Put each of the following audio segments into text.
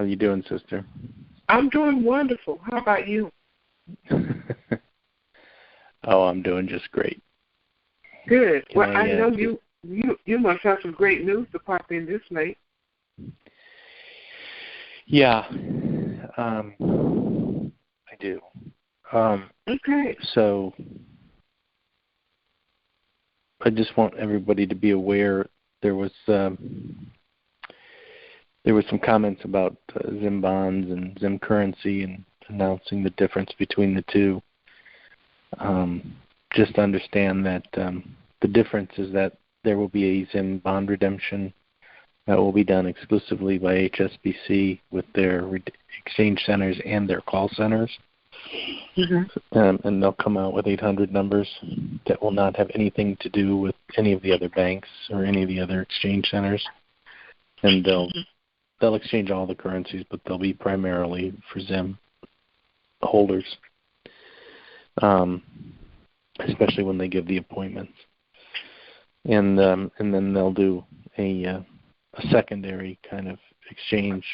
How are you doing, sister? I'm doing wonderful. How about you? Oh, I'm doing just great. Good. Well, I know you must have some great news to pop in this late. Yeah, I do. Okay. So I just want everybody to be aware there was some comments about Zim bonds and Zim currency and announcing the difference between the two. Just understand that the difference is that there will be a Zim bond redemption that will be done exclusively by HSBC with their exchange centers and their call centers. Mm-hmm. And they'll come out with 800 numbers that will not have anything to do with any of the other banks or any of the other exchange centers. And they'll exchange all the currencies, but they'll be primarily for Zim holders, especially when they give the appointments. And then they'll do a secondary kind of exchange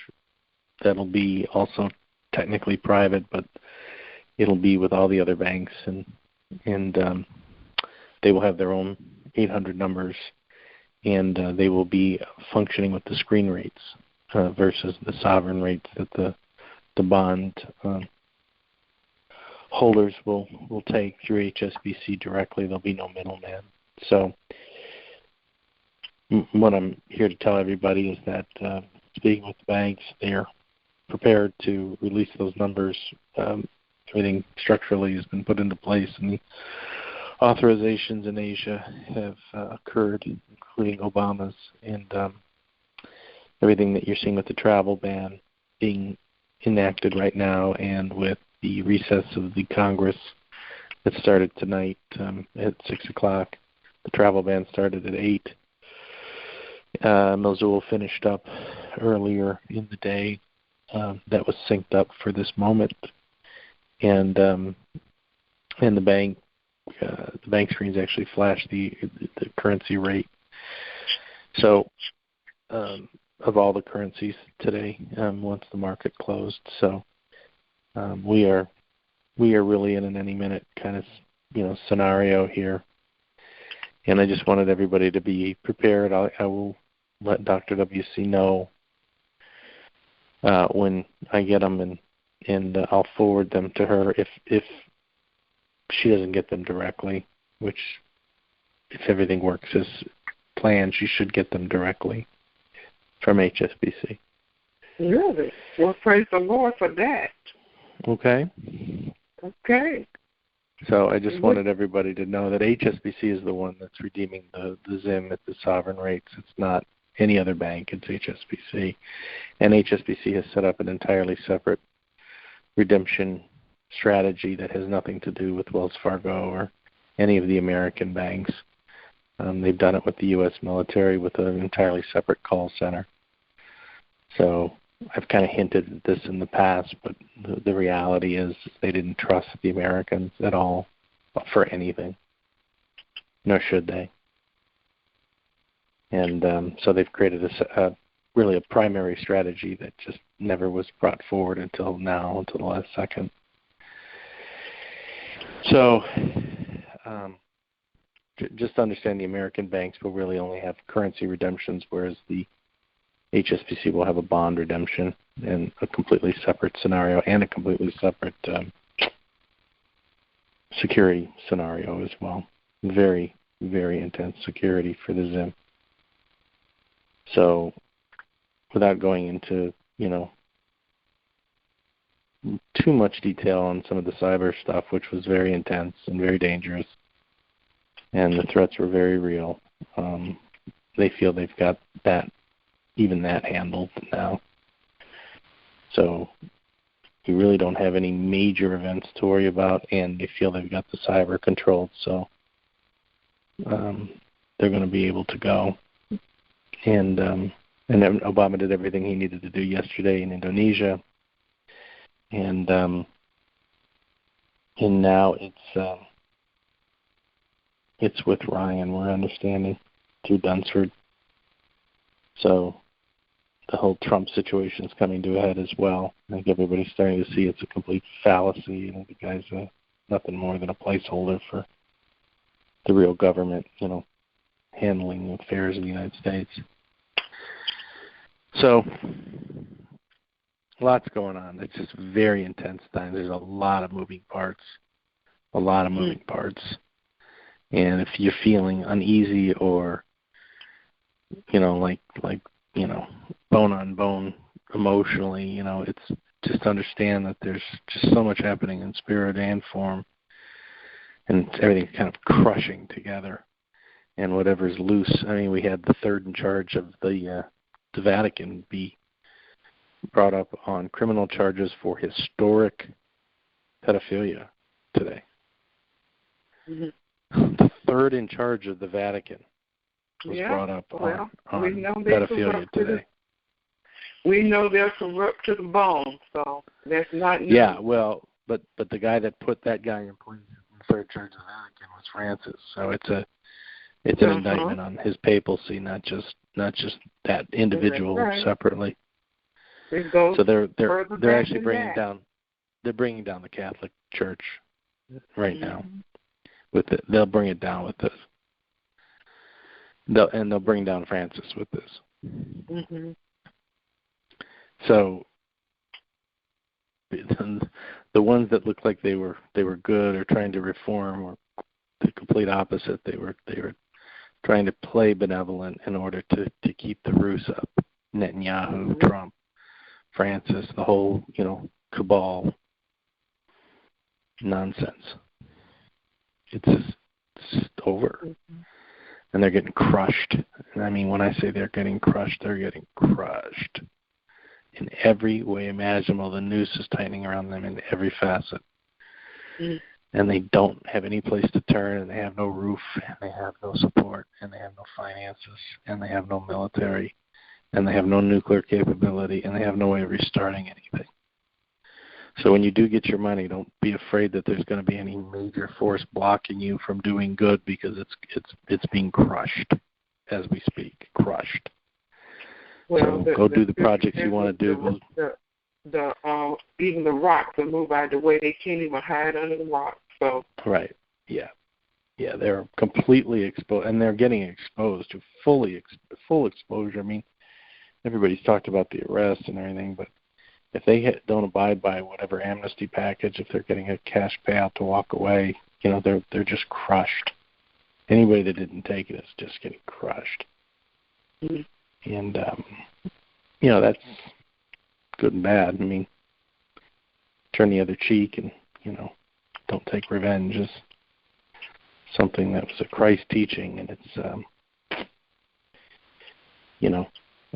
that'll be also technically private, but it'll be with all the other banks, and they will have their own 800 numbers, and they will be functioning with the screen rates versus the sovereign rates that the bond holders will take through HSBC directly. There'll be no middleman. So what I'm here to tell everybody is that speaking with the banks, they're prepared to release those numbers. Everything structurally has been put into place, and the authorizations in Asia have occurred, including Obama's, and everything that you're seeing with the travel ban being enacted right now, and with the recess of the Congress that started tonight at 6 o'clock. The travel ban started at 8. Mosul finished up earlier in the day. That was synced up for this moment, and the bank screens actually flash the currency rate. So of all the currencies today, once the market closed, so we are really in an any minute kind of scenario here, and I just wanted everybody to be prepared. I will let Dr. WC know when I get them, and I'll forward them to her if she doesn't get them directly, which if everything works as planned, she should get them directly from HSBC. Really? Well, praise the Lord for that. Okay. Okay. So I just wanted everybody to know that HSBC is the one that's redeeming the Zim at the sovereign rates. It's not any other bank. It's HSBC. And HSBC has set up an entirely separate redemption strategy that has nothing to do with Wells Fargo or any of the American banks. They've done it with the U.S. military with an entirely separate call center. So I've kind of hinted at this in the past, but the reality is they didn't trust the Americans at all for anything, nor should they. And so they've created really a primary strategy that just never was brought forward until now, until the last second. So just understand the American banks will really only have currency redemptions, whereas the HSBC will have a bond redemption and a completely separate scenario and a completely separate security scenario as well. Very, very intense security for the Zim. So without going into, too much detail on some of the cyber stuff, which was very intense and very dangerous, and the threats were very real, they feel they've got even that handled now. So we really don't have any major events to worry about, and they feel they've got the cyber controlled, so they're going to be able to go. And then Obama did everything he needed to do yesterday in Indonesia, and now it's with Ryan, we're understanding, through Dunsford. So the whole Trump situation is coming to a head as well. I think everybody's starting to see it's a complete fallacy. The guy's nothing more than a placeholder for the real government, handling affairs of the United States. So, lots going on. It's just very intense time. There's a lot of moving parts. And if you're feeling uneasy or, bone on bone emotionally, it's just understand that there's just so much happening in spirit and form, and everything's kind of crushing together. And whatever's loose, we had the third in charge of the Vatican be brought up on criminal charges for historic pedophilia today. Mm-hmm. The third in charge of the Vatican was brought up on pedophilia today. We know they're corrupt to the bone, so that's not new. Yeah, well, but the guy that put that guy in place in third charge of the Vatican was Francis. So it's an indictment on his papacy, not just that individual separately. So they're actually bringing down the Catholic Church right now. They'll bring it down with this. They'll bring down Francis with this. Mm-hmm. So the ones that looked like they were good or trying to reform were the complete opposite. They were trying to play benevolent in order to keep the Rus up. Netanyahu, Trump, Francis, the whole cabal nonsense. It's just over. Mm-hmm. And they're getting crushed. And when I say they're getting crushed in every way imaginable. The noose is tightening around them in every facet. Mm. And they don't have any place to turn, and they have no roof, and they have no support, and they have no finances, and they have no military, and they have no nuclear capability, and they have no way of restarting anything. So when you do get your money, don't be afraid that there's going to be any major force blocking you from doing good, because it's being crushed as we speak. Crushed. Well, so go do the projects you want to do. Even the rocks will move out of the way. They can't even hide under the rocks. So right, yeah, they're completely exposed, and they're getting exposed to full exposure. Everybody's talked about the arrest and everything, but if they don't abide by whatever amnesty package, if they're getting a cash payout to walk away, they're just crushed. Anybody that didn't take it is just getting crushed. Mm-hmm. And that's good and bad. Turn the other cheek and don't take revenge is something that was a Christ teaching, and it's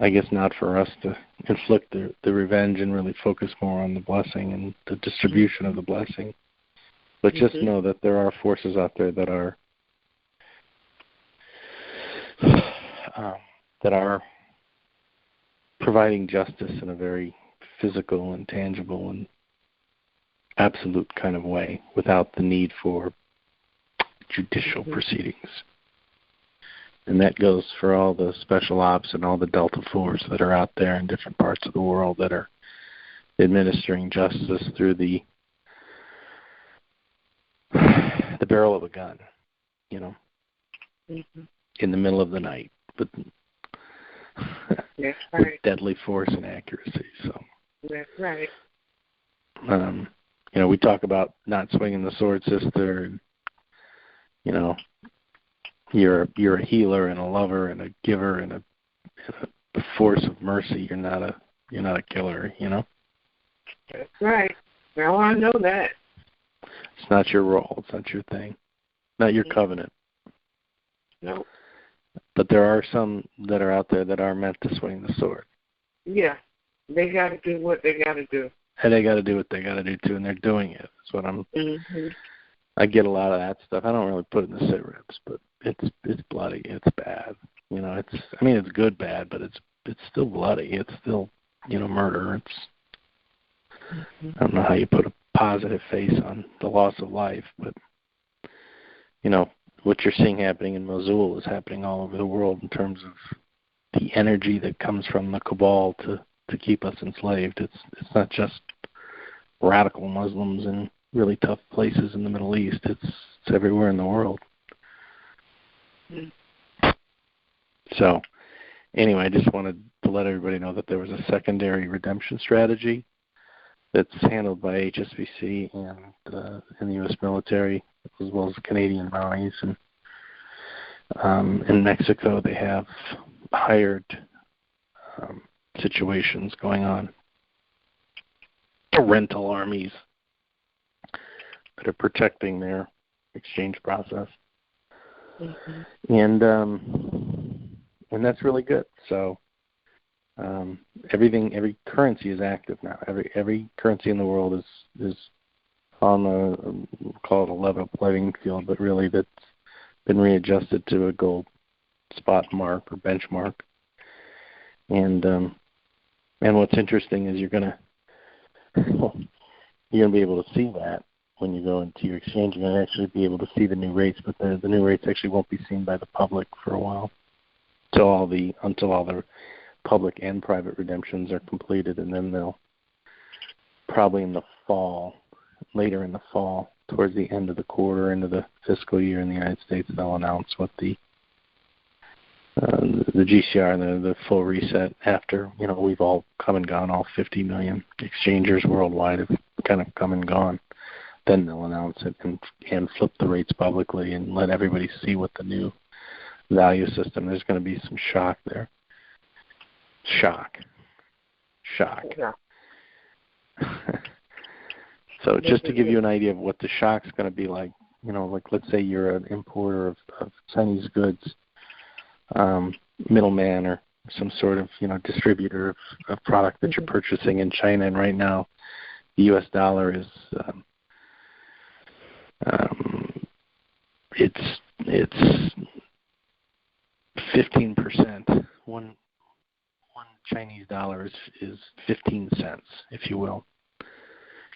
I guess not for us to inflict the revenge and really focus more on the blessing and the distribution of the blessing. But just know that there are forces out there that are providing justice in a very physical and tangible and absolute kind of way without the need for judicial proceedings. And that goes for all the special ops and all the Delta Force that are out there in different parts of the world that are administering justice through the barrel of a gun, in the middle of the night, but that's right. with deadly force and accuracy. So that's right. We talk about not swinging the sword, sister, and you're a healer and a lover and a giver and a force of mercy. You're not a killer. That's right. Well, I know that. It's not your role. It's not your thing. Not your covenant. No. But there are some that are out there that are meant to swing the sword. Yeah. They got to do what they got to do. And they got to do what they got to do too, and they're doing it. That's what I'm. Mm-hmm. I get a lot of that stuff. I don't really put it in the sit reps, but it's bloody. It's bad. It's good bad, but it's still bloody. It's still murder. I don't know how you put a positive face on the loss of life, but what you're seeing happening in Mosul is happening all over the world in terms of the energy that comes from the cabal to keep us enslaved. It's not just radical Muslims in really tough places in the Middle East. It's everywhere in the world. Mm. So anyway, I just wanted to let everybody know that there was a secondary redemption strategy that's handled by HSBC and the U.S. military, as well as the Canadian Mounties. And in Mexico, they have hired situations going on, rental armies that are protecting their exchange process. Mm-hmm. And that's really good. So every currency is active now. Every currency in the world is on a, call it a level playing field, but really that's been readjusted to a gold spot mark or benchmark. And what's interesting is you're gonna be able to see that when you go into your exchange. You're gonna actually be able to see the new rates, but the new rates actually won't be seen by the public for a while, until all the public and private redemptions are completed, and then they'll probably later in the fall, towards the end of the quarter, into the fiscal year in the United States, they'll announce what the GCR and the full reset after, we've all come and gone, all 50 million exchangers worldwide have kind of come and gone. Then they'll announce it and flip the rates publicly and let everybody see what the new value system. There's going to be some shock there. Shock. Yeah. So just to give you an idea of what the shock's going to be like, like let's say you're an importer of Chinese goods, middleman or some sort of, distributor of product that you're purchasing in China, and right now the U.S. dollar is it's 15%. One Chinese dollar is 15 cents, if you will,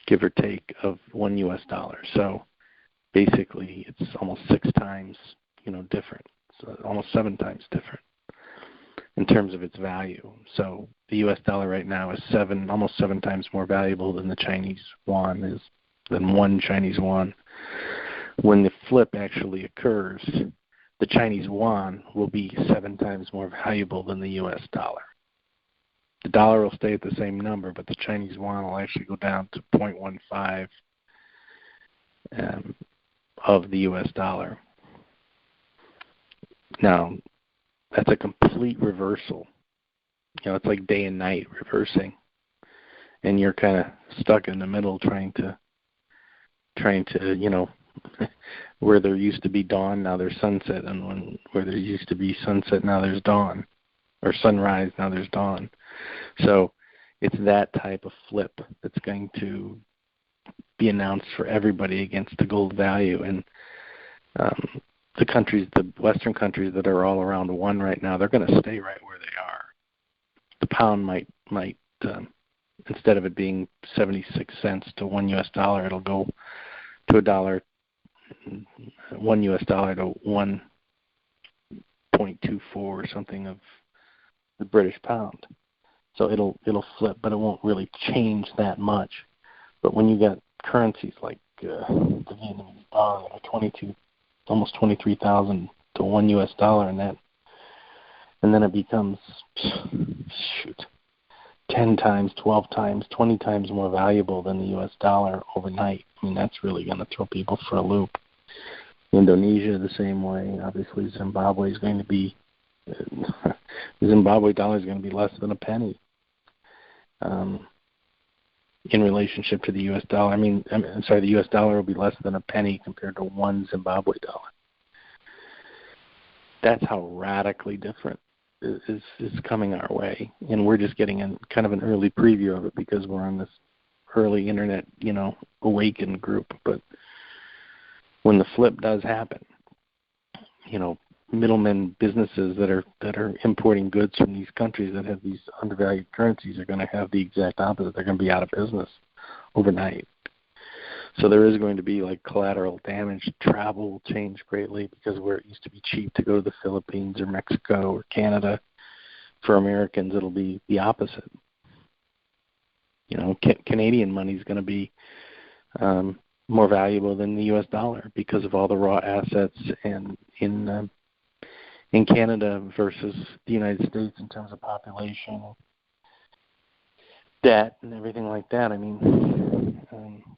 give or take, of $1 US. So basically it's almost 6 times, different. So almost 7 times different in terms of its value. So the US dollar right now is almost 7 times more valuable than the Chinese yuan is, than one Chinese yuan. When the flip actually occurs, the Chinese yuan will be 7 times more valuable than the US dollar. The dollar will stay at the same number, but the Chinese yuan will actually go down to 0.15 of the US dollar. Now, that's a complete reversal. It's like day and night reversing. And you're kind of stuck in the middle trying to where there used to be dawn, now there's sunset, and where there used to be sunset, now there's dawn. Or sunrise, now there's dawn. So it's that type of flip that's going to be announced for everybody against the gold value. And the Western countries that are all around 1 right now, they're going to stay right where they are. The pound might instead of it being 76 cents to $1 US, it'll go to $1, $1 US to 1.24 or something of the British pound. So it'll flip, but it won't really change that much. But when you got currencies like the Vietnamese dong that are almost 23,000 to $1 US, and then it becomes 10 times, 12 times, 20 times more valuable than the US dollar overnight. I mean, that's really going to throw people for a loop. Indonesia the same way. Obviously, Zimbabwe is going to be the Zimbabwe dollar is going to be less than a penny in relationship to the U.S. dollar. The U.S. dollar will be less than a penny compared to 1 Zimbabwe dollar. That's how radically different is coming our way, and we're just getting kind of an early preview of it because we're on this early internet, awakened group. But when the flip does happen, middlemen businesses that are importing goods from these countries that have these undervalued currencies are going to have the exact opposite. They're going to be out of business overnight. So there is going to be like collateral damage. Travel will change greatly because where it used to be cheap to go to the Philippines or Mexico or Canada, for Americans, it'll be the opposite. Canadian money is going to be more valuable than the U.S. dollar because of all the raw assets and in Canada versus the United States in terms of population, debt, and everything like that. I mean,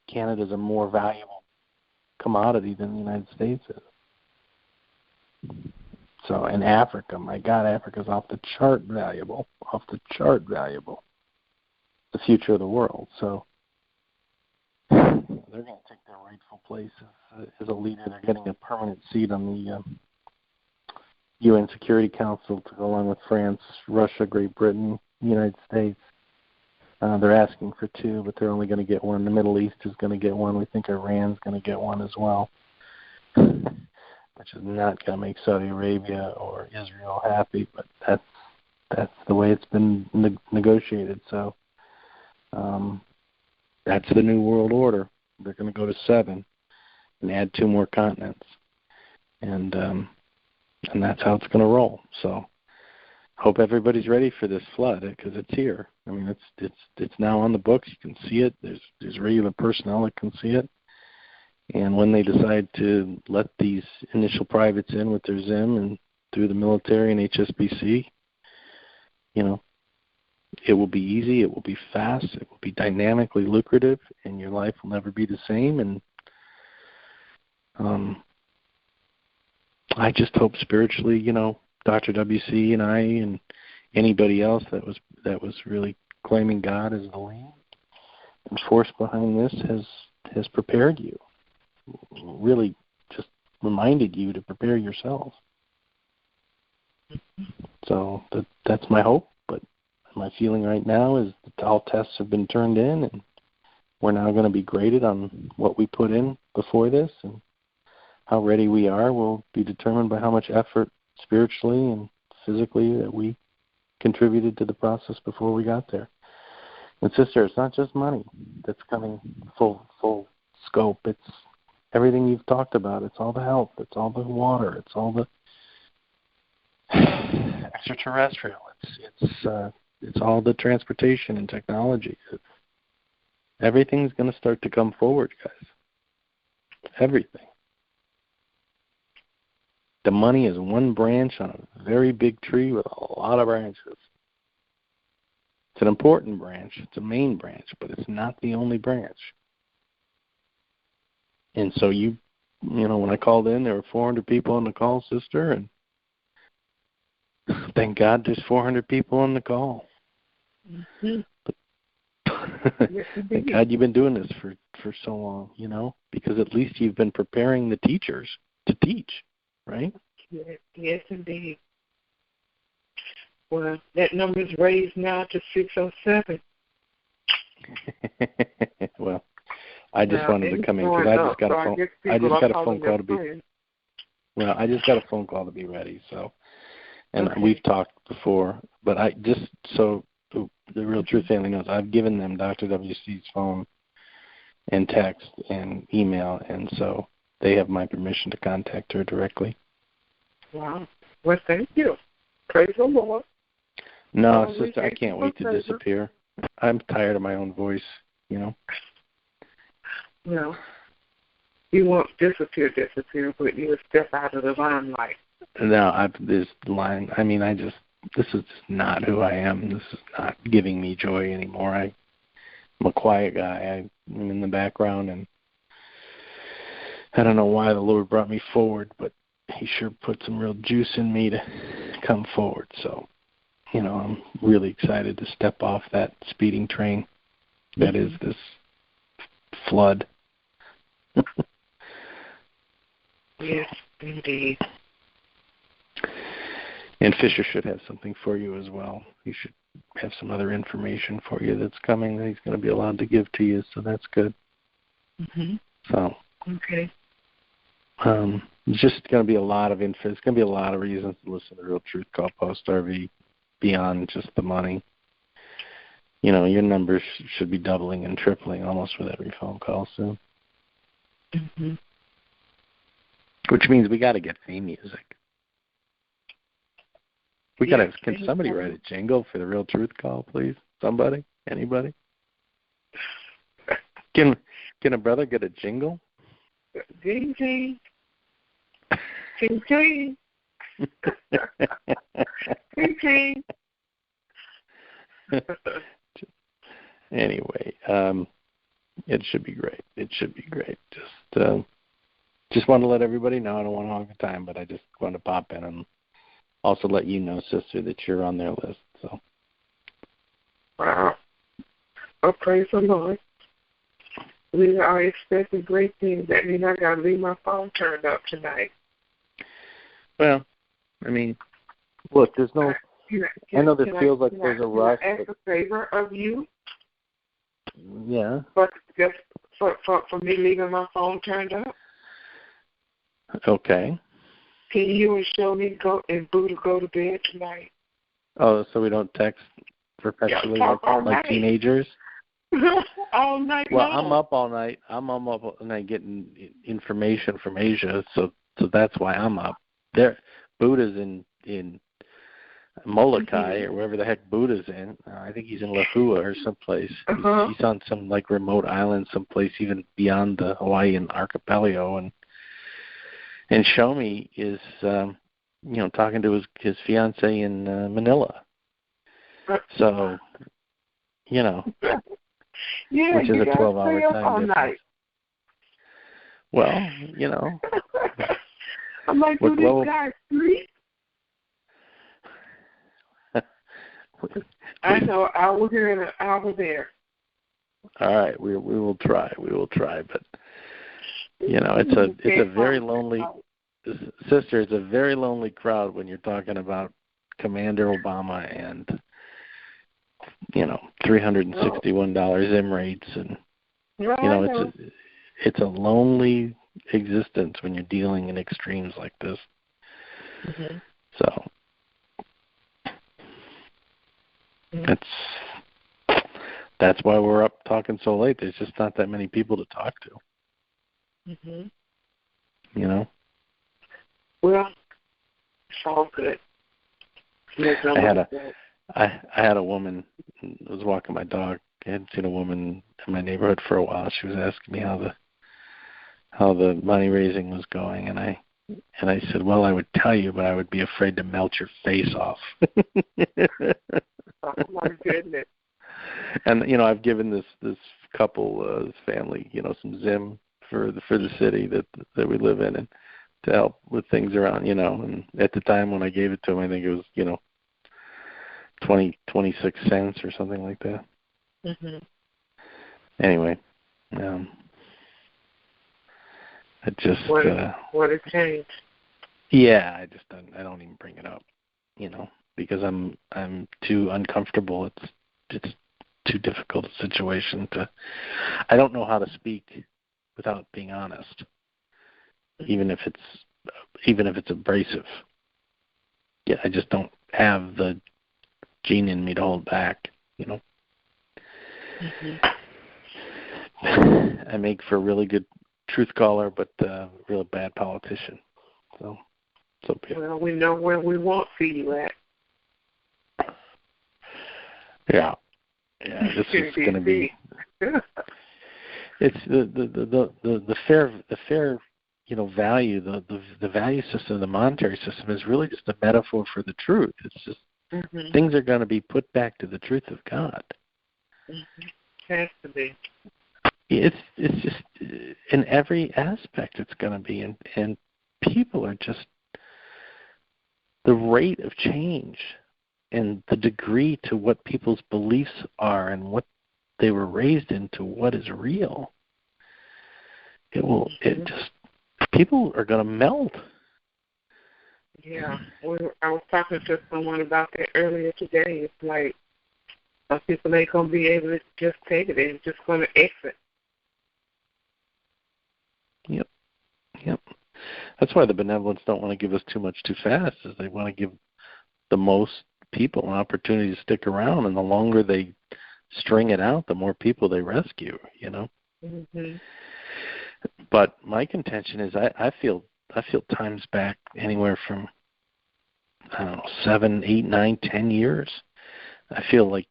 Canada's a more valuable commodity than the United States is. So, and Africa, my God, Africa's off the chart valuable. The future of the world. So they're going to take their rightful place as a leader. They're getting a permanent seat on the UN Security Council to go along with France, Russia, Great Britain, the United States. They're asking for 2, but they're only going to get 1. The Middle East is going to get 1. We think Iran's going to get 1 as well, which is not going to make Saudi Arabia or Israel happy, but that's the way it's been negotiated. So that's the new world order. They're going to go to 7 and add 2 more continents, and that's how it's going to roll. So hope everybody's ready for this flood because it's here. I mean, it's now on the books. You can see it. There's regular personnel that can see it. And when they decide to let these initial privates in with their Zim and through the military and HSBC, it will be easy, it will be fast, it will be dynamically lucrative, and your life will never be the same. And I just hope spiritually, Dr. WC and I and anybody else that was really claiming God as the lead and force behind this has prepared you, really just reminded you to prepare yourself. So that's my hope. But my feeling right now is that all tests have been turned in, and we're now going to be graded on what we put in before this, and how ready we are will be determined by how much effort spiritually and physically that we contributed to the process before we got there. And sister, it's not just money that's coming full scope. It's everything you've talked about. It's all the health. It's all the water. It's all the extraterrestrial. It's all the transportation and technology. Everything's going to start to come forward, guys. Everything. The money is one branch on a very big tree with a lot of branches. It's an important branch. It's a main branch, but it's not the only branch. And so when I called in, there were 400 people on the call, sister, and thank God there's 400 people on the call. Mm-hmm. Yes, thank God you've been doing this for so long, because at least you've been preparing the teachers to teach, right? Yes, indeed. Well, that number's raised now to 607. Well, I just wanted to come in because I just got a phone call to be. Well, I just got a phone call to be ready. So, and okay. We've talked before, but the real truth family knows I've given them Dr. WC's phone and text and email, and so they have my permission to contact her directly. Wow. Well, thank you. Praise the Lord. No, sister, I can't wait to disappear. I'm tired of my own voice, No. You won't disappear, but you'll step out of the limelight. No, this line, this is not who I am. This is not giving me joy anymore. I'm a quiet guy. I'm in the background, and I don't know why the Lord brought me forward, but he sure put some real juice in me to come forward. So, I'm really excited to step off that speeding train that is this flood. Yes, indeed. And Fisher should have something for you as well. He should have some other information for you that's coming that he's going to be allowed to give to you, so that's good. Mm-hmm. So, okay. It's just going to be a lot of info. It's going to be a lot of reasons to listen to Real Truth Call Post RV beyond just the money. Your numbers should be doubling and tripling almost with every phone call soon. Mm-hmm. Which means we got to get theme music. We gotta. Can somebody write a jingle for the Real Truth Call, please? Somebody? Anybody? Can a brother get a jingle? Ding ding. Ting ting. Ting ting. Anyway, it should be great. It should be great. Just want to let everybody know. I don't want to hog the time, but I just want to pop in and also let you know, sister, that you're on their list. So. Wow. Oh, praise the Lord. We are expecting great things. That means I got to leave my phone turned up tonight. Well, I mean, look, there's no. I know this feels like there's a rush. Can I ask a favor of you? Yeah. But just for me leaving my phone turned up. Okay. Can you and Shoni and Buddha go to bed tonight? Oh, so we don't text perpetually like teenagers? All night well, long. I'm up all night. I'm up all night getting information from Asia, so that's why I'm up. There, Buddha's in Molokai or wherever the heck Buddha's in. I think he's in Lahua or someplace. He's on some like remote island, someplace even beyond the Hawaiian archipelago, and Shomi is talking to his fiance in Manila. So, yeah, which is a 12-hour time difference. Night. Well, I'm like, do these guys sleep? I know, hour here and an hour there. All right, we will try. We will try, but it's a very lonely sister. It's a very lonely crowd when you're talking about Commander Obama and $361 Zim rates, and it's a lonely existence when you're dealing in extremes like this. Mm-hmm. So that's why we're up talking so late. There's just not that many people to talk to. Mm-hmm. Well, it's all good. I had a woman. I was walking my dog. I hadn't seen a woman in my neighborhood for a while. She was asking me how the money raising was going, and I said, well, I would tell you, but I would be afraid to melt your face off. Oh my goodness! And I've given this couple, family, some Zim for the city that we live in, and to help with things around, And at the time when I gave it to him, I think it was 26 cents or something like that. Mm-hmm. Anyway, it just what a change. Yeah, I don't even bring it up, because I'm too uncomfortable. It's too difficult a situation I don't know how to speak without being honest, even if it's abrasive. Yeah, I just don't have the gene in me to hold back, Mm-hmm. I make for a really good truth caller, but a real bad politician. So well, we know where we won't see you at. Yeah, this is going to be. It's the fair value, the value system, the monetary system is really just a metaphor for the truth. It's just things are going to be put back to the truth of God. Mm-hmm. Has to be. It's just in every aspect it's going to be, and people are just the rate of change and the degree to what people's beliefs are and what they were raised into, what is real. People are going to melt. Yeah, I was talking to someone about that earlier today. It's like some people ain't going to be able to just take it. They're just going to exit. Yep. That's why the benevolents don't want to give us too much too fast, is they want to give the most people an opportunity to stick around, and the longer they string it out, the more people they rescue, Mm-hmm. But my contention is I feel time's back anywhere from I don't know, 7, 8, 9, 10 years. I feel like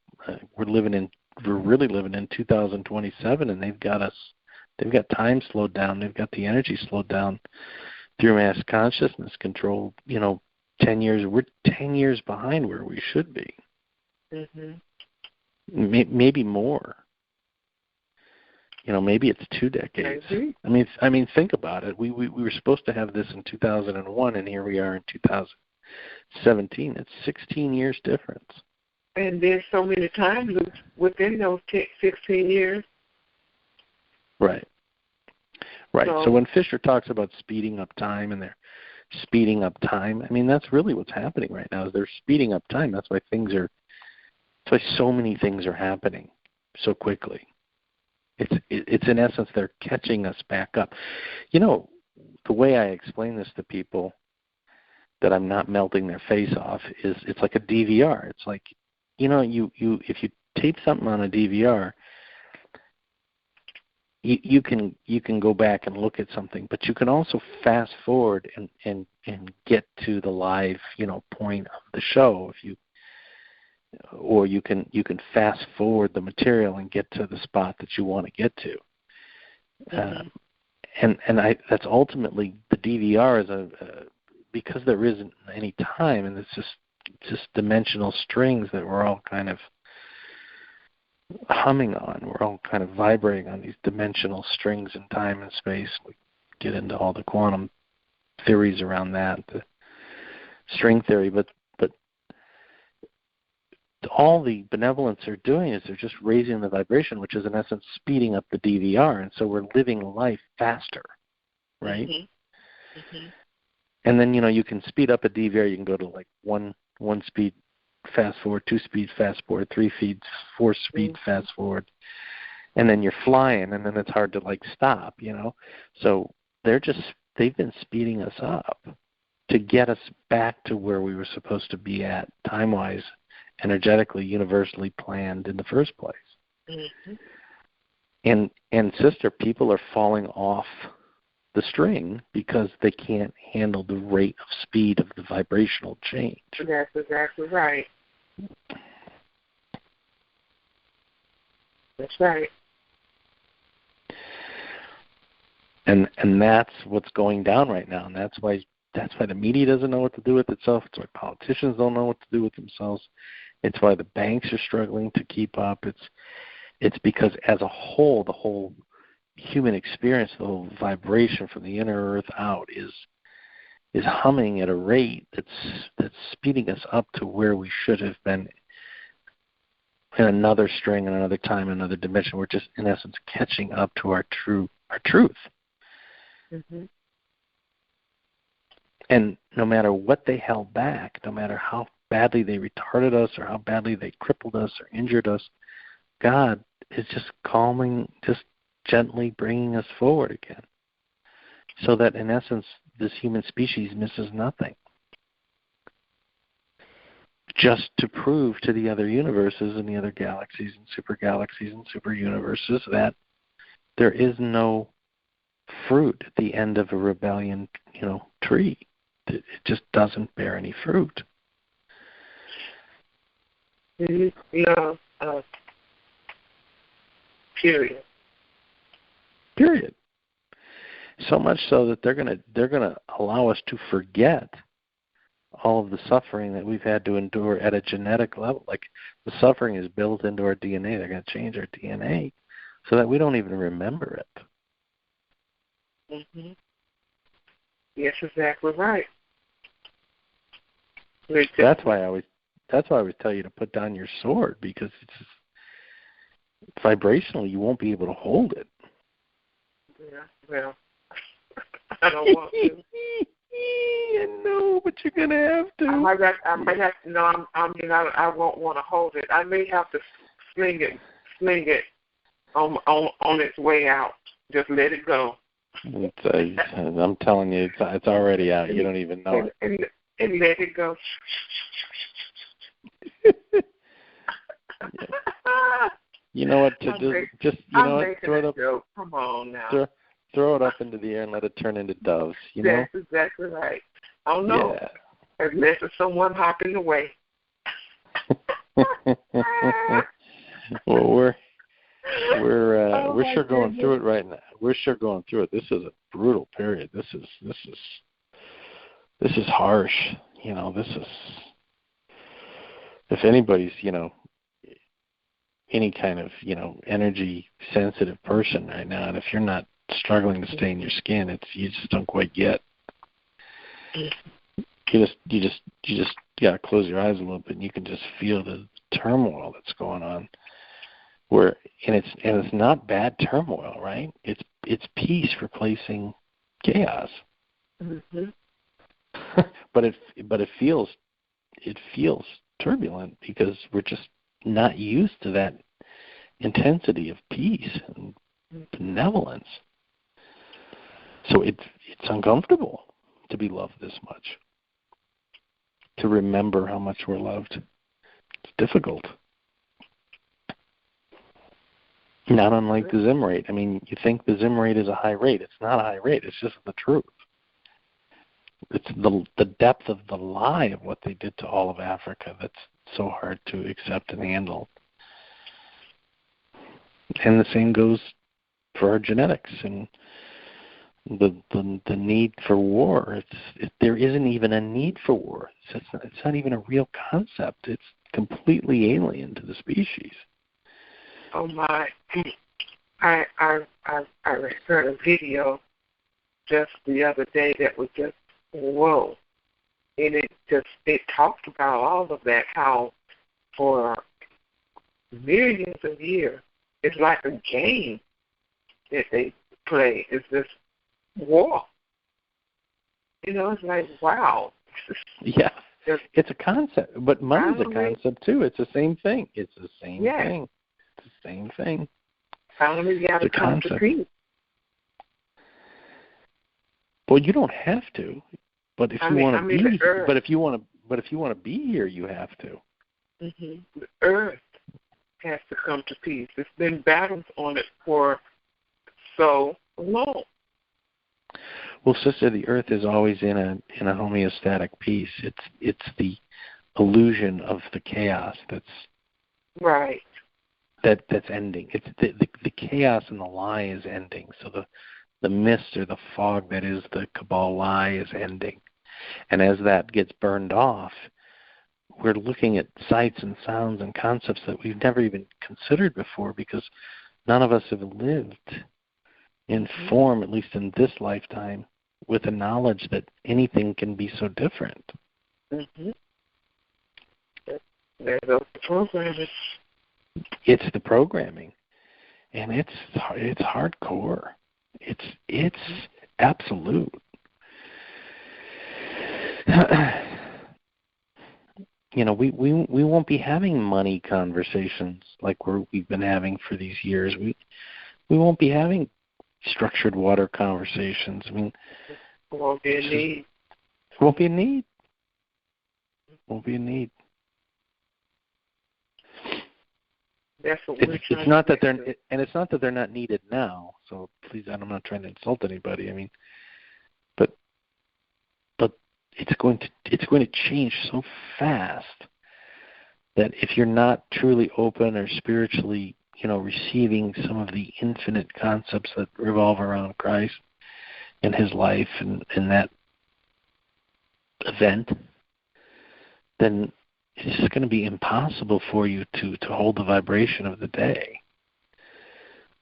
we're really living in 2027, and they've got time slowed down. They've got the energy slowed down through mass consciousness control. 10 years. We're 10 years behind where we should be. Maybe more. Maybe it's 2 decades. I mean, think about it. We were supposed to have this in 2001, and here we are in 2017. It's 16 years difference. And there's so many time loops within those 16 years. Right. So when Fisher talks about speeding up time, and they're speeding up time, I mean, that's really what's happening right now. Is they're speeding up time. That's why so many things are happening so quickly. It's in essence they're catching us back up. The way I explain this to people, that I'm not melting their face off, is it's like a DVR. It's like, you if you tape something on a DVR, you can go back and look at something, but you can also fast forward and get to the live point of the show or you can fast forward the material and get to the spot that you want to get to. And that's ultimately the DVR is because there isn't any time, and it's just dimensional strings that we're all kind of humming on. We're all kind of vibrating on these dimensional strings in time and space. We get into all the quantum theories around that, the string theory, but all the benevolence are doing is they're just raising the vibration, which is in essence speeding up the DVR, and so we're living life faster, right? And then you can speed up a DVR. You can go to like one speed fast forward, 2 speed fast forward, 3 speed, 4 speed fast forward, and then you're flying, and then it's hard to stop, So they've been speeding us up to get us back to where we were supposed to be at time-wise, energetically, universally planned in the first place. And sister, people are falling off the string because they can't handle the rate of speed of the vibrational change. That's exactly right. That's right. And that's what's going down right now, and that's why the media doesn't know what to do with itself. It's why politicians don't know what to do with themselves. It's why the banks are struggling to keep up. It's because as a whole, the whole human experience, the whole vibration from the inner earth out is humming at a rate that's speeding us up to where we should have been in another string, in another time, another dimension. We're just in essence catching up to our truth. And no matter what they held back, no matter how badly they retarded us or how badly they crippled us or injured us, God is just calming, just gently bringing us forward again. So that in essence, this human species misses nothing. Just to prove to the other universes and the other galaxies and super galaxies and super universes that there is no fruit at the end of a rebellion, tree. It just doesn't bear any fruit. No. Period. So much so that they're gonna allow us to forget all of the suffering that we've had to endure at a genetic level. Like the suffering is built into our DNA. They're gonna change our DNA so that we don't even remember it. Yes, exactly right. That's why I always tell you to put down your sword, because it's vibrationally you won't be able to hold it. Yeah, well, I don't want to. I know, but you're gonna have to. I might have to. No, I won't want to hold it. I may have to sling it on its way out. Just let it go. I'm telling you, it's already out. You don't even know it. And let it go. You know what to do? Just throw it up. Joke. Come on now. Throw it up into the air and let it turn into doves. That's exactly right. Oh no. Yeah. unless it's someone hopping away. Well, we're sure going through it right now. We're sure going through it. This is a brutal period. This is harsh. This is, if anybody's any kind of energy sensitive person right now, and if you're not struggling to stay in your skin, you just don't quite get. You just gotta close your eyes a little bit, and you can just feel the turmoil that's going on. It's not bad turmoil, right? It's peace replacing chaos. Mm-hmm. but it feels turbulent because we're just not used to that intensity of peace and benevolence. So it's uncomfortable to be loved this much. To remember how much we're loved. It's difficult. Not unlike the Zim rate. I mean, you think the Zim rate is a high rate. It's not a high rate. It's just the truth. It's the depth of the lie of what they did to all of Africa that's so hard to accept and handle. And the same goes for our genetics and the need for war. There isn't even a need for war. It's not even a real concept. It's completely alien to the species. Oh my! I heard a video just the other day that was just whoa, and it talked about all of that. How for millions of years it's like a game that they play. It's this war. It's like wow. Yeah, it's a concept, but money's a concept too. It's the same thing. It's the same thing. It's the same thing. Finally, you got to come to peace. Well, you don't have to, but if you want to be, but if you want to be here, you have to. Mm-hmm. The earth has to come to peace. There's been battles on it for so long. Well, sister, the earth is always in a homeostatic peace. It's the illusion of the chaos that's right. That's ending. It's the chaos and the lie is ending. So the mist or the fog that is the cabal lie is ending. And as that gets burned off, we're looking at sights and sounds and concepts that we've never even considered before because none of us have lived in form, at least in this lifetime, with the knowledge that anything can be so different. Mm-hmm. There's the programming. It's the programming, and it's hardcore. It's absolute. We won't be having money conversations like we've been having for these years. We won't be having structured water conversations. I mean, won't be a need. Won't be a need. Won't be a need. That's what it's not that they're not needed now. So please, I'm not trying to insult anybody. I mean, but it's going to change so fast that if you're not truly open or spiritually, receiving some of the infinite concepts that revolve around Christ and His life and that event, then it's just going to be impossible for you to hold the vibration of the day.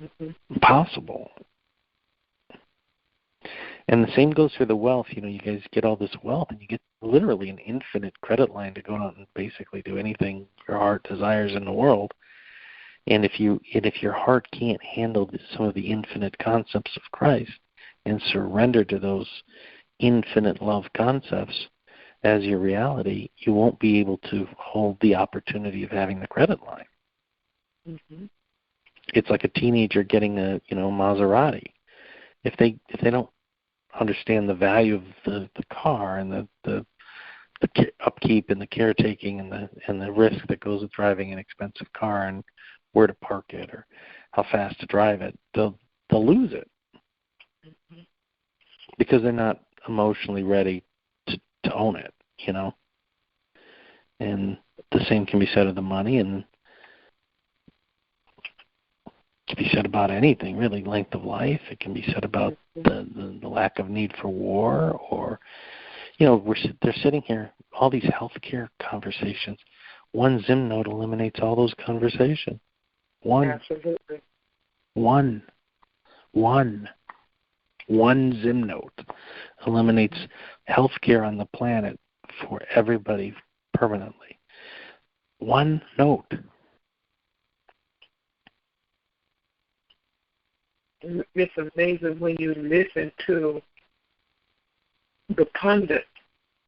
Mm-hmm. Impossible. And the same goes for the wealth. You guys get all this wealth, and you get literally an infinite credit line to go out and basically do anything your heart desires in the world. And if your heart can't handle some of the infinite concepts of Christ and surrender to those infinite love concepts as your reality, you won't be able to hold the opportunity of having the credit line. Mm-hmm. It's like a teenager getting a Maserati. If they don't understand the value of the car and the upkeep and the caretaking and the risk that goes with driving an expensive car and where to park it or how fast to drive it, they'll lose it. Mm-hmm. Because they're not emotionally ready to own it. you know. And the same can be said of the money, and it can be said about anything, really, length of life. It can be said about the lack of need for war, or, you know, they're sitting here, all these healthcare conversations. One Zim note eliminates all those conversations. Absolutely. One Zim note eliminates healthcare on the planet for everybody permanently. One note. It's amazing when you listen to the pundits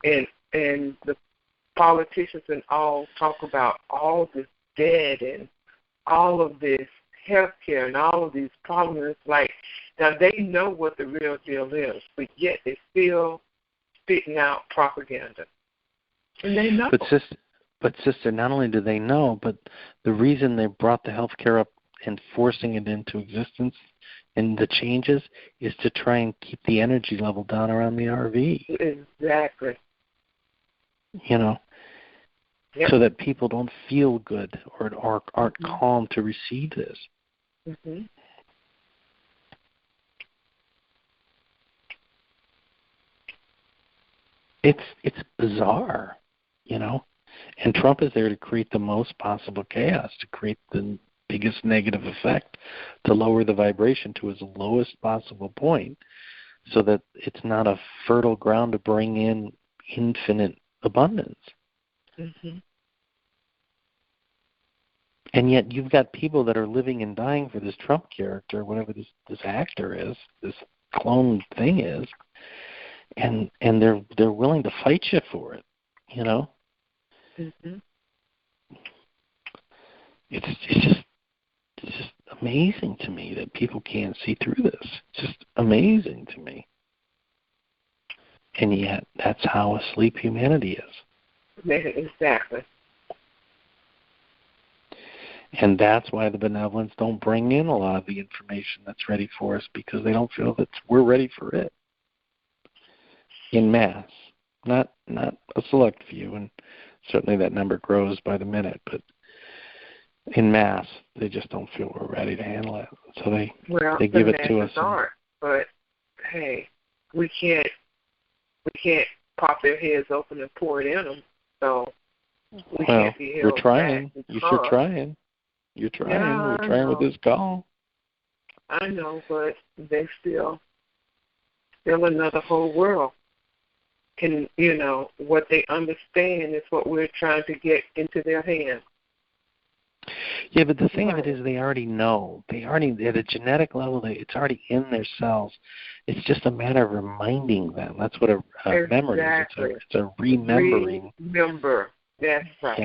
and the politicians and all talk about all this debt and all of this health care and all of these problems. It's like, now they know what the real deal is, but yet they're still spitting out propaganda. And they know. But sister, not only do they know, but the reason they brought the health care up and forcing it into existence and the changes is to try and keep the energy level down around the RV. Exactly. You know, yep. So that people don't feel good or aren't calm to receive this. Mm-hmm. It's bizarre, you know. And Trump is there to create the most possible chaos, to create the biggest negative effect, to lower the vibration to its lowest possible point, so that it's not a fertile ground to bring in infinite abundance. Mm-hmm. And yet you've got people that are living and dying for this Trump character, whatever this actor is, this clone thing is, and they're willing to fight you for it, you know? Mm-hmm. It's just amazing to me that people can't see through this. It's just amazing to me. And yet that's how asleep humanity is. Exactly. And that's why the benevolents don't bring in a lot of the information that's ready for us, because they don't feel that we're ready for it. In mass. Not a select few, and certainly that number grows by the minute, but in mass, they just don't feel we're ready to handle it. So they give it to us. But hey, we can't pop their heads open and pour it in them. So we can't be held we're trying. back. You're trying. You're trying. Yeah, we're trying with this call. I know, but they still another whole world. And, you know, what they understand is what we're trying to get into their hands. Yeah, but the thing of it is they already know. They already, at a genetic level, it's already in their cells. It's just a matter of reminding them. That's what a memory is. It's a remembering. Remember. That's right.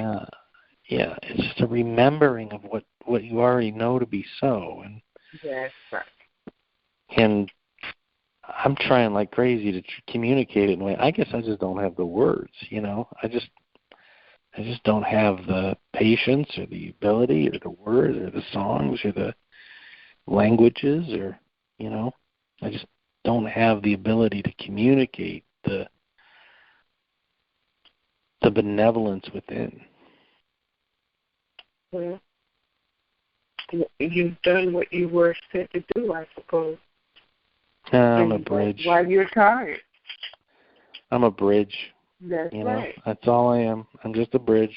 Yeah. It's just a remembering of what you already know to be so. And that's right. And I'm trying like crazy to communicate it in a way. I guess I just don't have the words, you know. I just don't have the patience or the ability or the words or the songs or the languages, or, you know, I just don't have the ability to communicate the benevolence within. Well, you've done what you were sent to do, I suppose. I'm a bridge. Why you're tired. I'm a bridge. That's you right. know, that's all I am. I'm just a bridge,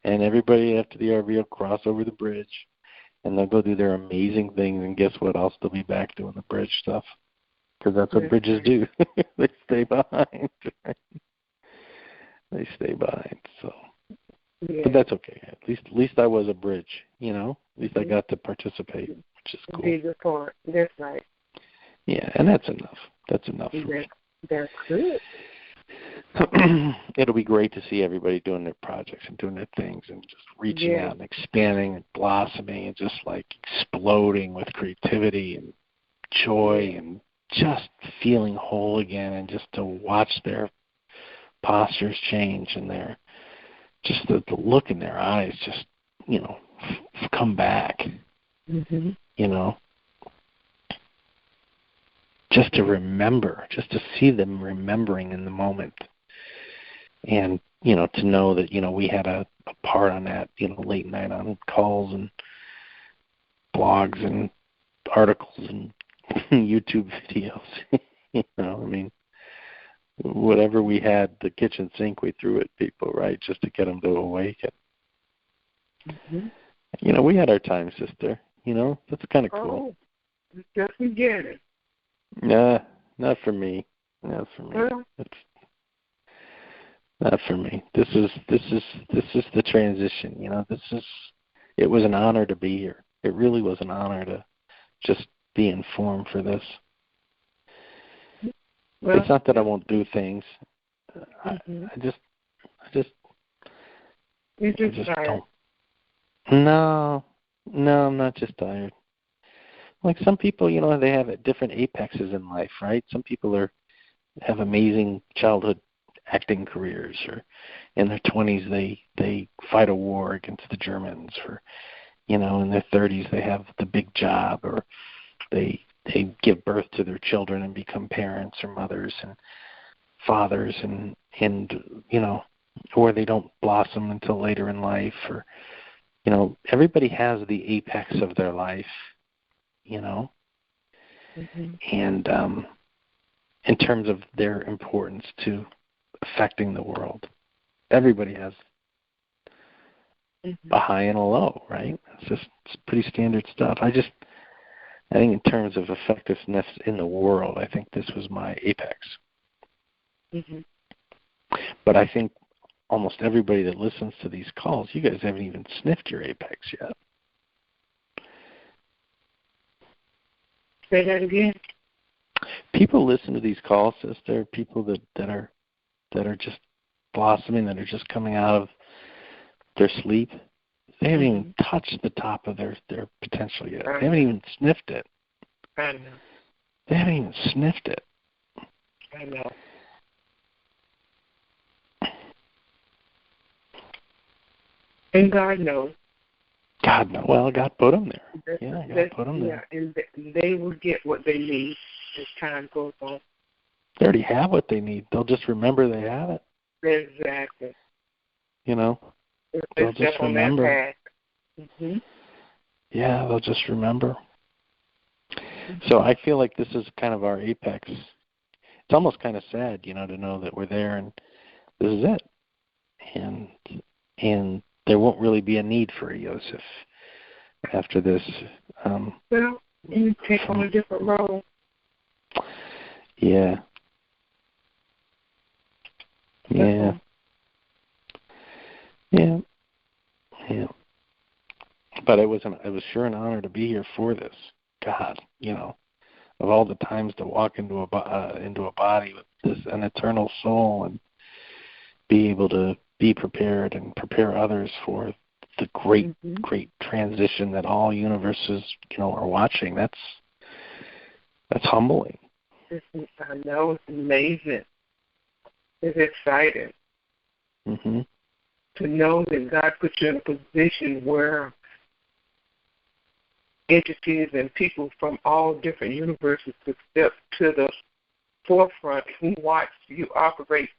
and everybody after the RV will cross over the bridge, and they'll go do their amazing things, and guess what? I'll still be back doing the bridge stuff, because that's what bridges do. They stay behind. They stay behind. So, but that's okay. At least I was a bridge. You know, at least I got to participate, which is cool. Be the part. That's right. Yeah, and that's enough. That's enough for me. That's good. It'll be great to see everybody doing their projects and doing their things and just reaching out and expanding and blossoming and just like exploding with creativity and joy and just feeling whole again, and just to watch their postures change and their just the look in their eyes just, you know, come back. Mm-hmm. You know, just to remember, just to see them remembering in the moment. And, to know that, we had a part on that, late night on calls and blogs and articles and YouTube videos. Whatever we had, the kitchen sink, we threw at people, right, just to get them to awaken. Mm-hmm. We had our time, sister. That's kind of cool. Oh, just get it. Nah, not for me. Not for me. Well, It's not for me. This is the transition. It was an honor to be here. It really was an honor to just be informed for this. Well, it's not that I won't do things. Mm-hmm. I just You're just tired. don't. No, I'm not just tired. Like some people, they have different apexes in life, right? Some people have amazing childhood acting careers, or in their 20s they fight a war against the Germans, or in their 30s they have the big job, or they give birth to their children and become parents or mothers and fathers, and or they don't blossom until later in life, or everybody has the apex of their life, Mm-hmm. and in terms of their importance to affecting the world. Everybody has a high and a low, right? It's pretty standard stuff. I think in terms of effectiveness in the world, I think this was my apex. Mm-hmm. But I think almost everybody that listens to these calls, you guys haven't even sniffed your apex yet. Say that again. People listen to these calls, sister. People that are just blossoming, that are just coming out of their sleep. They haven't even touched the top of their potential yet. They haven't even sniffed it. I know. They haven't even sniffed it. I know. And God knows. God knows. Well, God put them there. Yeah, God put them there. Yeah, and they will get what they need as time goes on. They already have what they need. They'll just remember they have it. Exactly. They'll just remember. Mm-hmm. Yeah, they'll just remember. So I feel like this is kind of our apex. It's almost kind of sad, to know that we're there and this is it. And there won't really be a need for a Youssef after this. Well, you take on a different role. Yeah. Yeah. Yeah. Yeah. But it was sure an honor to be here for this. God, of all the times to walk into a body with an eternal soul and be able to be prepared and prepare others for the great transition that all universes, are watching. That's humbling. I know, it's amazing. It's exciting. Mm-hmm. To know that God put you in a position where entities and people from all different universes could step to the forefront and watch you operate.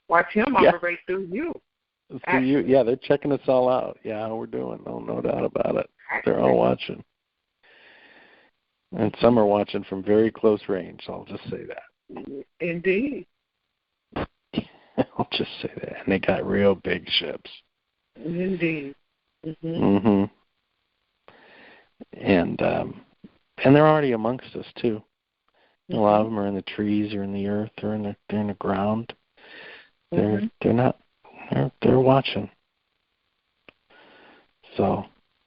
Watch him operate through you. Through you, yeah, they're checking us all out. Yeah, how we're doing. No doubt about it. They're all watching. And some are watching from very close range, I'll just say that. Indeed. I'll just say that. And they got real big ships. Indeed. Mm-hmm. Mm-hmm. And they're already amongst us too. A lot of them are in the trees or in the earth or in the ground. They're watching. So,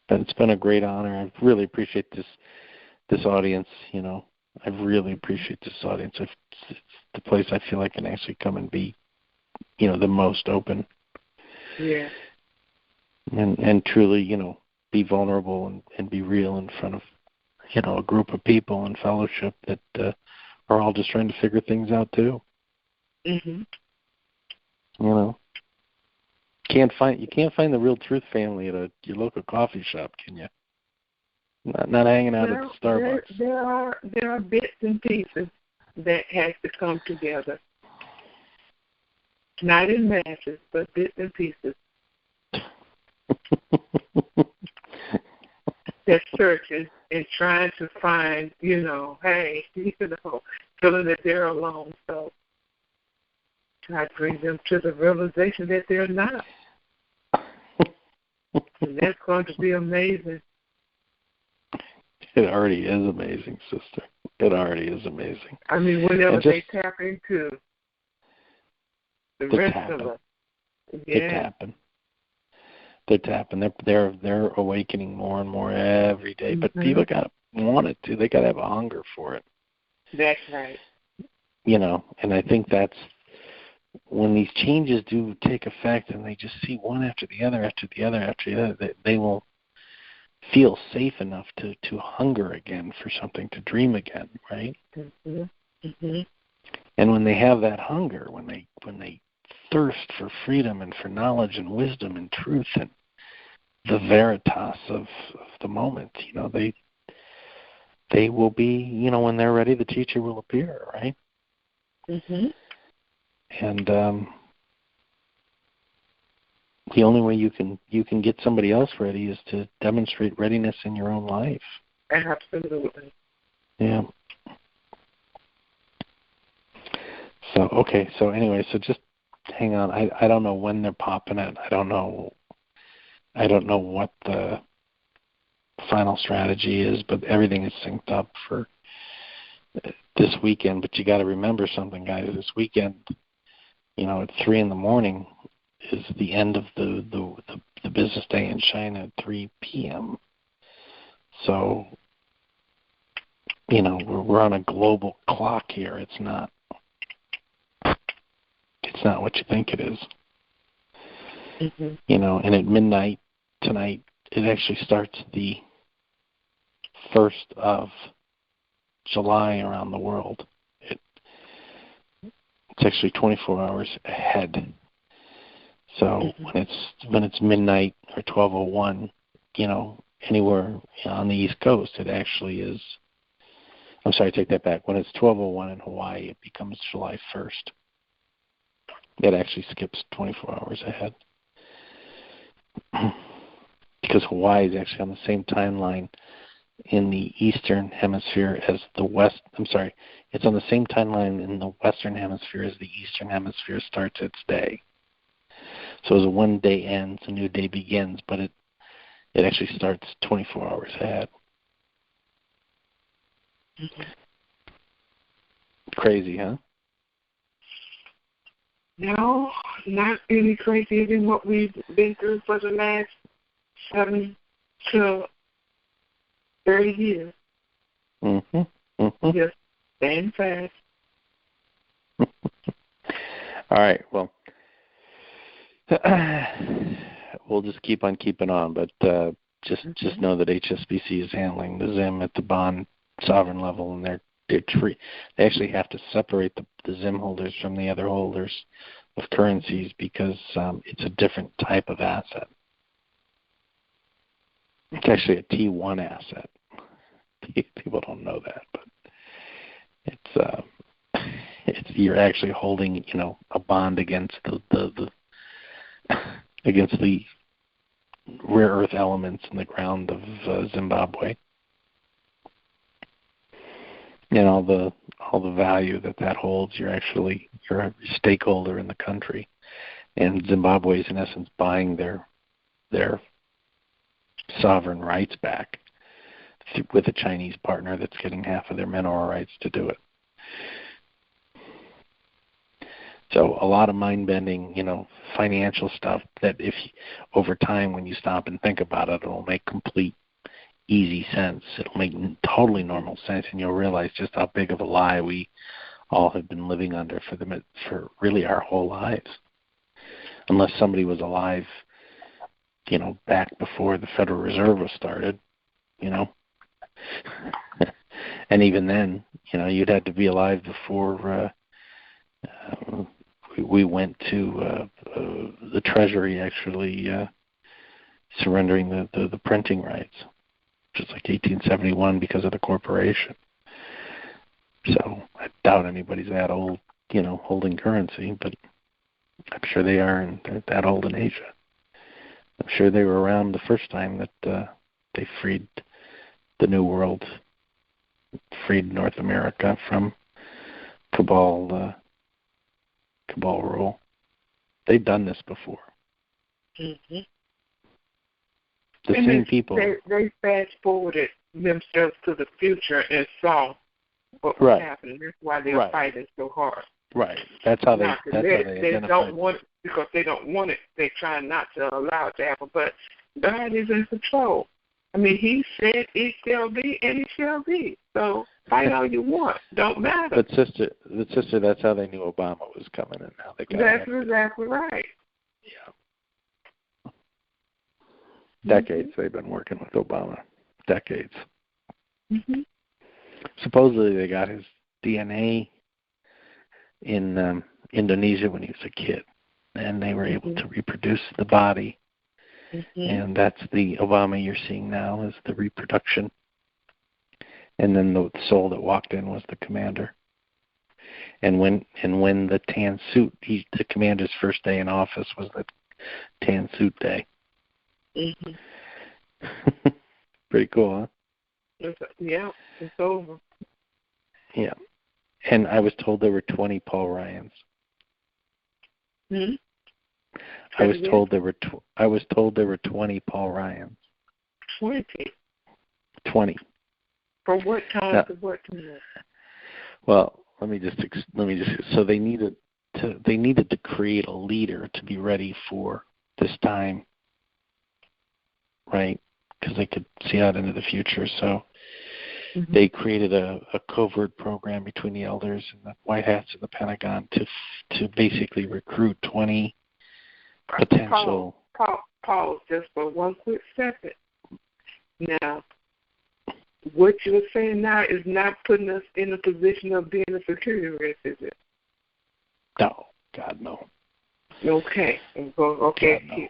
but it's been a great honor. I really appreciate this audience. I really appreciate this audience. It's the place I feel I can actually come and be, the most open. Yeah. And truly, be vulnerable and be real in front of, a group of people in fellowship that are all just trying to figure things out too. Mm-hmm. You can't find the Real Truth family at your local coffee shop, can you? Not hanging out at the Starbucks. There are bits and pieces that has to come together. Not in masses, but bits and pieces. They're searching and trying to find, hey, feeling that they're alone. So I bring them to the realization that they're not. And that's going to be amazing. It already is amazing, sister. It already is amazing. I mean, whenever they tap into the rest of us. Yeah. They're tapping. They're awakening more and more every day. But people gotta want it to. They gotta have a hunger for it. That's right. And I think that's when these changes do take effect, and they just see one after the other, they will feel safe enough to hunger again for something, to dream again, right? Mm-hmm. Mm-hmm. And when they have that hunger, when they thirst for freedom and for knowledge and wisdom and truth and the veritas of the moment, they will be, when they're ready, the teacher will appear, right? Mm-hmm. And the only way you can get somebody else ready is to demonstrate readiness in your own life. Absolutely. Yeah. So anyway, just hang on. I don't know when they're popping it. I don't know what the final strategy is, but everything is synced up for this weekend. But you got to remember something, guys. This weekend, at 3 a.m. is the end of the business day in China at 3 p.m. So, we're on a global clock here. It's not what you think it is. Mm-hmm. And at midnight tonight, it actually starts the 1st of July around the world. It's actually 24 hours ahead. So when it's midnight or 12:01, anywhere on the East Coast, it actually is. I'm sorry, take that back. When it's 12:01 in Hawaii, it becomes July 1st. It actually skips 24 hours ahead. Because Hawaii is actually on the same timeline in the Eastern Hemisphere as the West. I'm sorry, it's on the same timeline in the Western Hemisphere as the Eastern Hemisphere starts its day. So as one day ends, a new day begins, but it actually starts 24 hours ahead. Mm-hmm. Crazy, huh? No, not any crazier than what we've been through for the last 7 to 30 years. Mm-hmm. Mm-hmm. Just stand fast. All right, well, we'll just keep on keeping on, but just know that HSBC is handling the Zim at the bond sovereign level, and they actually have to separate the Zim holders from the other holders of currencies because it's a different type of asset. It's actually a T1 asset. People don't know that, but it's you're actually holding a bond against the against the rare earth elements in the ground of Zimbabwe. And all the value that holds, you're a stakeholder in the country, and Zimbabwe is in essence buying their sovereign rights back with a Chinese partner that's getting half of their mineral rights to do it. So a lot of mind-bending, financial stuff that if over time when you stop and think about it, it'll make complete easy sense. It'll make totally normal sense, and you'll realize just how big of a lie we all have been living under for really our whole lives. Unless somebody was alive, back before the Federal Reserve was started, and even then, you'd had to be alive before we went to the Treasury actually surrendering the printing rights, which is like 1871 because of the corporation. So I doubt anybody's that old, holding currency, but I'm sure they are, and they're that old in Asia. I'm sure they were around the first time that they freed the New World, freed North America from cabal rule. They've done this before. Mm-hmm. The and same people. They fast forwarded themselves to the future and saw what was happening. That's why they're fighting so hard. Right. That's how they identify. They don't want it because they don't want it. They try not to allow it to happen. But God is in control. I mean, He said it shall be, and it shall be. So fight all you want. Don't matter. But sister, that's how they knew Obama was coming and how they got That's exactly right. Yeah. Decades they've been working with Obama. Decades. Mm-hmm. Supposedly they got his DNA in Indonesia when he was a kid, and they were able to reproduce the body. Mm-hmm. And that's the Obama you're seeing now is the reproduction. And then the soul that walked in was the commander. And when the tan suit, the commander's first day in office was the tan suit day. Mm-hmm. Pretty cool, huh? It's over. Yeah. And I was told there were 20 Paul Ryans. Hmm? I was told there were 20 Paul Ryans. 20. 20. From what time to what time? Well, let me just. So they needed to create a leader to be ready for this time, right? Because they could see out into the future. So they created a covert program between the elders and the White Hats and the Pentagon to basically recruit 20 potential. Paul, just for one quick second. Now, what you're saying now is not putting us in a position of being a security risk, is it? No, God, no. Okay. Okay. God, no.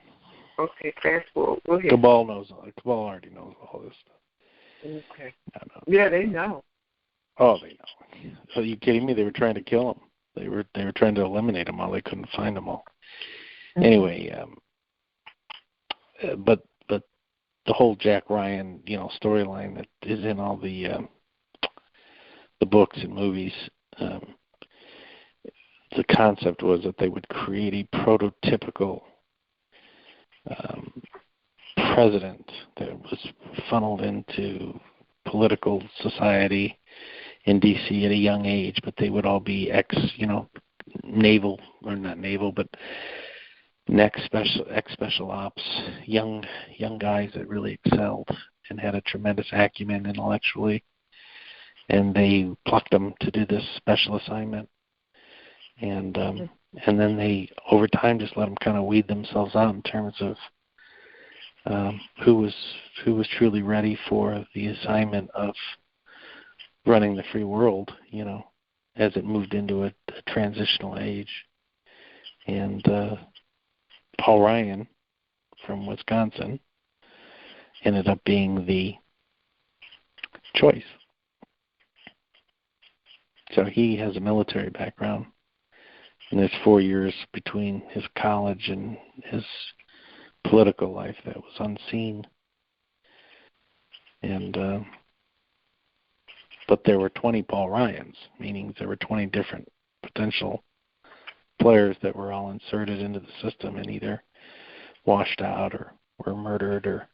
Okay, fast forward. Go ahead. Cabal already knows all this stuff. Okay. No. Yeah, they know. Oh, they know. Are you kidding me? They were trying to kill him. They were trying to eliminate them all. They couldn't find them all. Mm-hmm. Anyway, but the whole Jack Ryan, storyline that is in all the books and movies, the concept was that they would create a prototypical president that was funneled into political society in D.C. at a young age, but they would all be naval, or not naval, but ex-special ops, young guys that really excelled and had a tremendous acumen intellectually, and they plucked them to do this special assignment, and then they over time just let them kind of weed themselves out in terms of who was truly ready for the assignment of running the free world, as it moved into a transitional age, and Paul Ryan from Wisconsin ended up being the choice. So he has a military background, and there's 4 years between his college and his political life that was unseen. And but there were 20 Paul Ryans, meaning there were 20 different potential players that were all inserted into the system and either washed out or were murdered or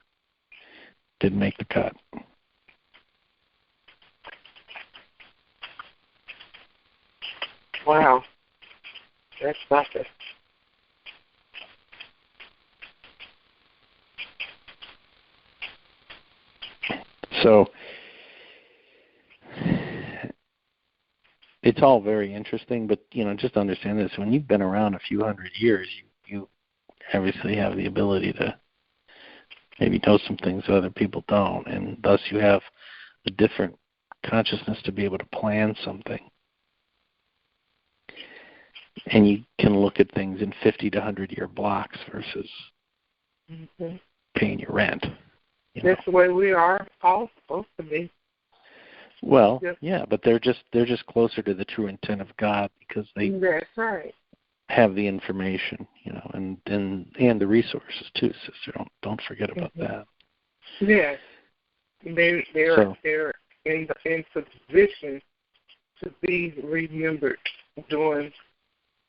didn't make the cut. Wow. That's nothing. So it's all very interesting, but just understand this: when you've been around a few hundred years, you obviously have the ability to maybe know some things that other people don't, and thus you have a different consciousness to be able to plan something. And you can look at things in 50 to 100-year blocks versus paying your rent. That's the way we are all supposed to be. Well, yeah, but they're just closer to the true intent of God because they. That's right. have the information, and the resources too, sister. Don't forget about that. Yes, they're in position to be remembered doing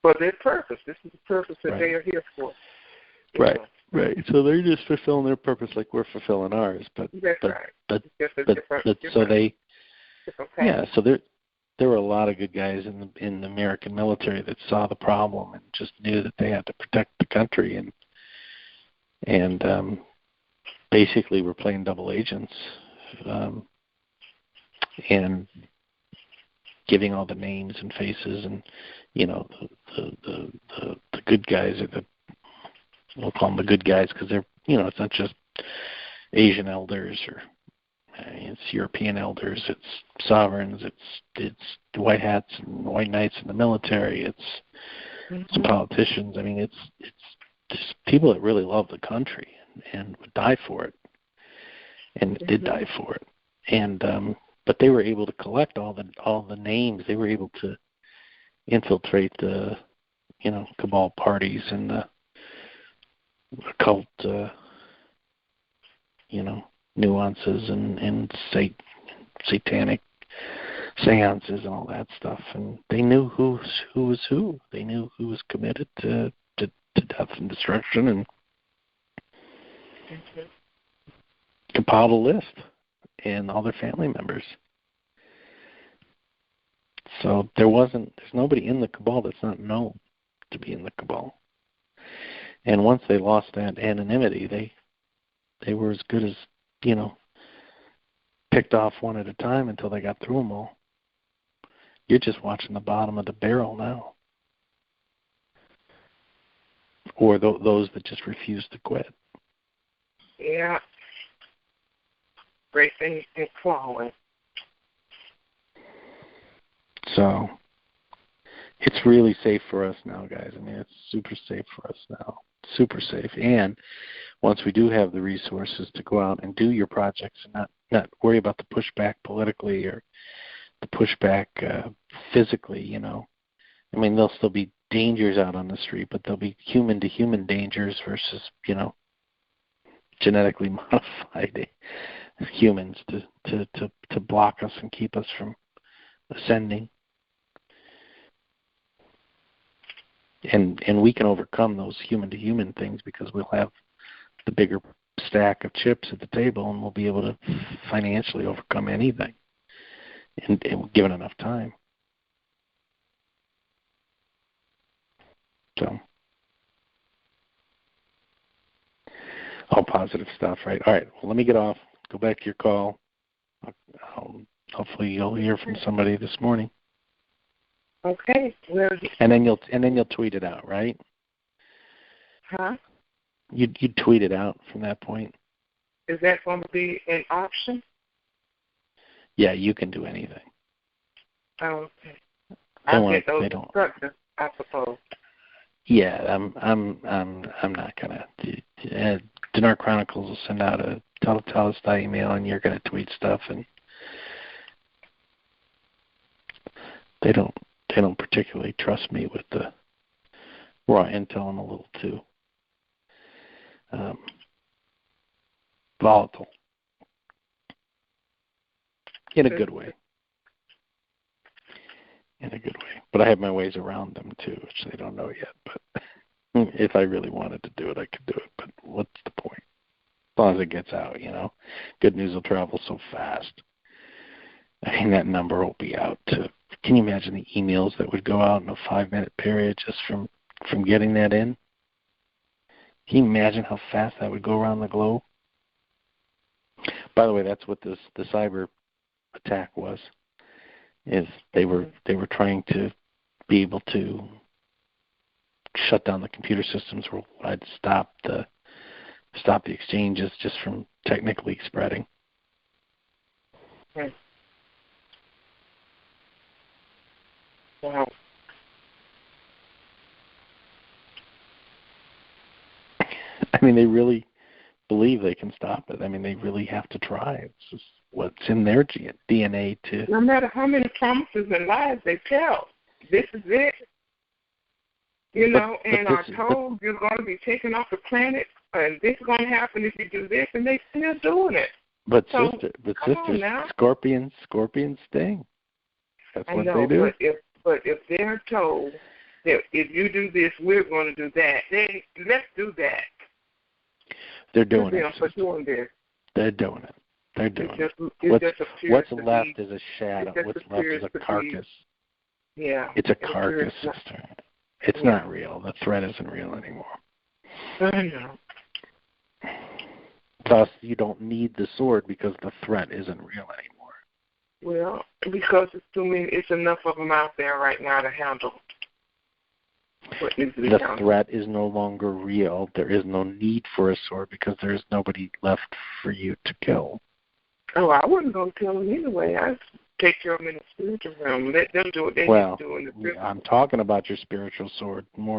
for their purpose. This is the purpose that they are here for. Right. Right. So they're just fulfilling their purpose like we're fulfilling ours. But that's right. So there were a lot of good guys in the American military that saw the problem and just knew that they had to protect the country and basically were playing double agents and giving all the names and faces and the good guys are we'll call them the good guys because they're it's not just Asian elders or it's European elders, it's sovereigns, it's white hats and white knights in the military, it's politicians. I mean, it's just people that really love the country and would die for it, and did die for it. And but they were able to collect all the names. They were able to infiltrate the cabal parties and the occult nuances and satanic seances and all that stuff, and they knew who was who. They knew who was committed to death and destruction, and compiled a list and all their family members. So there's nobody in the cabal that's not known to be in the cabal. And once they lost that anonymity, they were as good as picked off one at a time until they got through them all. You're just watching the bottom of the barrel now. Or those that just refuse to quit. Yeah. Racing and clawing. So it's really safe for us now, guys. I mean, it's super safe for us now. Super safe. And once we do have the resources to go out and do your projects and not worry about the pushback politically or the pushback physically, I mean, there'll still be dangers out on the street, but there'll be human-to-human dangers versus, genetically modified humans to block us and keep us from ascending. And we can overcome those human-to-human things because we'll have the bigger stack of chips at the table, and we'll be able to financially overcome anything, and given enough time. So, all positive stuff, right? All right. Well, let me get off. Go back to your call. Hopefully, you'll hear from somebody this morning. Okay. Well, and then you'll tweet it out, right? Huh? You'd tweet it out from that point. Is that going to be an option? Yeah, you can do anything. Oh, okay. I'll get those instructions, I suppose. Yeah, I'm not gonna. Dinar Chronicles will send out a tell email, and you're gonna tweet stuff, and they don't particularly trust me with the raw intel. I'm a little too volatile in a good way. But I have my ways around them too, which they don't know yet. But if I really wanted to do it, I could do it. But what's the point? As long as it gets out, good news will travel so fast. I mean, that number will be out to. Can you imagine the emails that would go out in a 5-minute period just from getting that in? Can you imagine how fast that would go around the globe? By the way, that's what the cyber attack was. Is they were trying to be able to shut down the computer systems worldwide, stop the exchanges just from technically spreading. Right. Wow. I mean, they really believe they can stop it. I mean, they really have to try. It's just what's in their DNA to... No matter how many promises and lies they tell, this is it. You know, and are told you're going to be taken off the planet, and this is going to happen if you do this, and they still doing it. But so, sister, scorpions sting. That's what they do. But if they're told that if you do this, we're going to do that, then let's do that. They're doing it. For doing this. They're doing it. They're doing it. What's left is a shadow. What's left is a carcass. Yeah. It's a carcass, sister. It's not real. The threat isn't real anymore. I know. Thus, you don't need the sword because the threat isn't real anymore. Well, because it's enough of them out there right now to handle what needs to be handled. The threat is no longer real. There is no need for a sword because there is nobody left for you to kill. Oh, I wasn't going to kill them anyway. I take care of them in the spiritual realm. Let them do what they need to do in the physical. I'm talking about your spiritual sword more